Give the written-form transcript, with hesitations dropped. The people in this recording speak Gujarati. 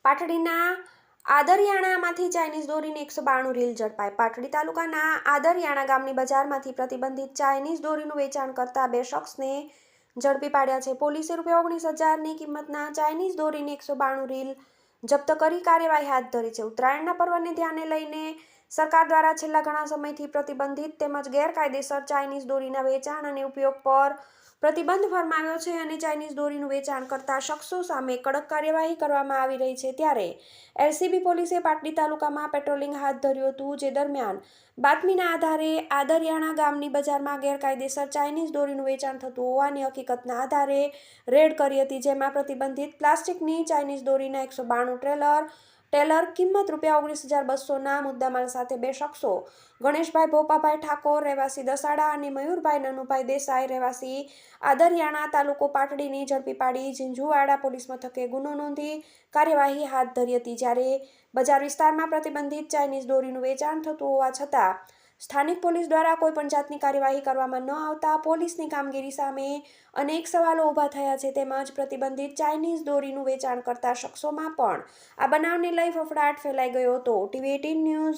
પાટડીના આદરિયાણામાંથી ચાઇનીઝ દોરીની 192 રીલ ઝડપાઈ. પાટડી તાલુકાના આદરિયાણા ગામની બજારમાંથી પ્રતિબંધિત ચાઇનીઝ દોરીનું વેચાણ કરતા 2 શખ્સને ઝડપી પાડ્યા છે. પોલીસે ₹19,000ની કિંમતના ચાઇનીઝ દોરીની 192 રીલ જપ્ત કરી કાર્યવાહી હાથ ધરી છે. ઉત્તરાયણના પર્વને ધ્યાને લઈને સરકાર દ્વારા છેલ્લા ઘણા સમયથી પ્રતિબંધિત તેમજ ગેરકાયદેસર ચાઇનીઝ દોરીના વેચાણ અને ઉપયોગ પર પ્રતિબંધ ફરમાવ્યો છે અને ચાઇનીઝ દોરીનું વેચાણ કરતા શખ્સો સામે કડક કાર્યવાહી કરવામાં આવી રહી છે. ત્યારે એલસીબી પોલીસે પાટડી તાલુકામાં પેટ્રોલિંગ હાથ ધર્યું હતું, જે દરમિયાન બાતમીના આધારે આદરિયાણા ગામની બજારમાં ગેરકાયદેસર ચાઇનીઝ દોરીનું વેચાણ થતું હોવાની હકીકતના આધારે રેડ કરી હતી, જેમાં પ્રતિબંધિત પ્લાસ્ટિકની ચાઇનીઝ દોરીના 192 ટેલર કિંમત ₹19,200ના મુદ્દામાલ સાથે 2 શખ્સો ગણેશભાઈ ભોપાભાઈ ઠાકોર રહેવાસી દસાડા અને મયુરભાઈ નનુભાઈ દેસાઈ રહેવાસી આદરિયાણા તાલુકો પાટડીની ઝડપી પાડી ઝીંઝુવાડા પોલીસ મથકે ગુનો નોંધી કાર્યવાહી હાથ ધરી હતી. જ્યારે બજાર વિસ્તારમાં પ્રતિબંધિત ચાઇનીઝ દોરીનું વેચાણ થતું હોવા છતાં સ્થાનિક પોલીસ દ્વારા કોઈપણ જાતની કાર્યવાહી કરવામાં ન આવતા પોલીસની કામગીરી સામે અનેક સવાલો ઊભા થયા છે. તેમજ પ્રતિબંધિત ચાઇનીઝ દોરીનું વેચાણ કરતા શખ્સોમાં પણ આ બનાવને લઈ ફફડાટ ફેલાઈ ગયો હતો. TV18 news